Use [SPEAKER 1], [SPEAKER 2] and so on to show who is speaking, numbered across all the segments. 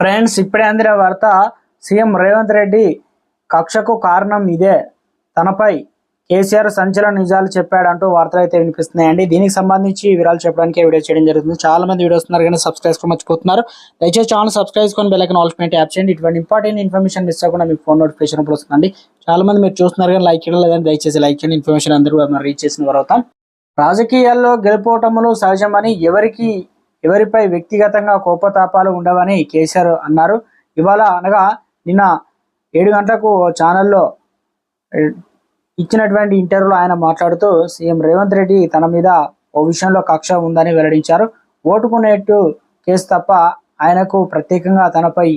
[SPEAKER 1] Friends, ఇప్పుడే అందిన వార్త. సీఎం రేవంత్ రెడ్డి కక్షకు కారణం ఇదే, తనపై కేసీఆర్ సంచలన నిజాలు చెప్పాడంటూ వార్తలు అయితే వినిపిస్తున్నాయండి. దీనికి సంబంధించి వివరాలు చెప్పడానికి వీడియో చేయడం జరుగుతుంది. చాలా మంది వీడియో వస్తున్నారు కానీ సబ్స్క్రైబ్ మర్చిపోతున్నారు. దయచేసి ఛానల్ సబ్స్క్రైబ్ చేసుకొని బెల్ ఐకాన్ ఆల్ యాప్ చేయండి. ఇటువంటి ఇంపార్టెంట్ ఇన్ఫర్మేషన్ మిస్ అవ్వకుండా మీకు ఫోన్ నోటిఫికేషన్ కూడా వస్తుందండి. చాలా మంది మీరు చూస్తున్నారు కానీ లైక్ చేయడం లేదని దయచేసి లైక్ చేయండి. ఇన్ఫర్మేషన్ అందరూ రీచ్ చేసిన తర్వాత రాజకీయాల్లో గెలుపోవటములు సహజమని, ఎవరిపై వ్యక్తిగతంగా కోపతాపాలు ఉండవని కేసీఆర్ అన్నారు. ఇవాళ అనగా నిన్న 7 గంటలకు ఛానల్లో ఇచ్చినటువంటి ఇంటర్వ్యూలో ఆయన మాట్లాడుతూ సీఎం రేవంత్ రెడ్డి తన మీద ఓ విషయంలో కక్ష ఉందని వెల్లడించారు. ఓటుకు నేటు కేసు తప్ప ఆయనకు ప్రత్యేకంగా తనపై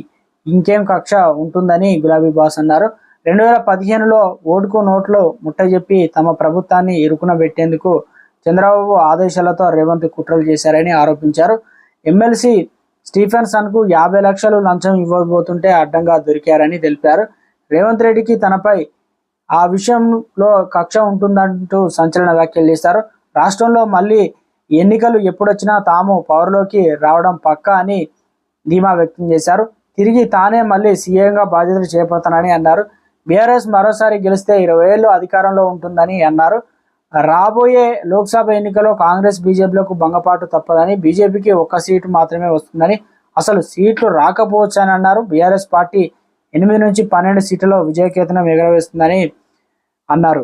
[SPEAKER 1] ఇంకేం కక్ష ఉంటుందని గులాబీ బాస్ అన్నారు. 2015లో ఓటుకు నోట్లో ముట్టజెప్పి తమ ప్రభుత్వాన్ని ఇరుకున పెట్టేందుకు చంద్రబాబు ఆదేశాలతో రేవంత్ కుట్రలు చేశారని ఆరోపించారు. ఎమ్మెల్సీ స్టీఫెన్సన్కు 50 లక్షలు లంచం ఇవ్వబోతుంటే అడ్డంగా దొరికారని తెలిపారు. రేవంత్ రెడ్డికి తనపై ఆ విషయంలో కక్ష ఉంటుందంటూ సంచలన వ్యాఖ్యలు చేశారు. రాష్ట్రంలో మళ్ళీ ఎన్నికలు ఎప్పుడొచ్చినా తాము పవర్లోకి రావడం పక్కా అని ధీమా వ్యక్తం చేశారు. తిరిగి తానే మళ్ళీ సీఎంగా బాధ్యతలు చేపడతానని అన్నారు. బీఆర్ఎస్ మరోసారి గెలిస్తే 20 ఏళ్ళు అధికారంలో ఉంటుందని అన్నారు. రాబోయే లోక్సభ ఎన్నికల్లో కాంగ్రెస్ బీజేపీలకు భంగపాటు తప్పదని, బీజేపీకి 1 సీటు మాత్రమే వస్తుందని, అసలు సీట్లు రాకపోవచ్చని అన్నారు. బీఆర్ఎస్ పార్టీ 8 నుంచి 12 సీట్లలో విజయకేతనం ఎగరవేస్తుందని అన్నారు.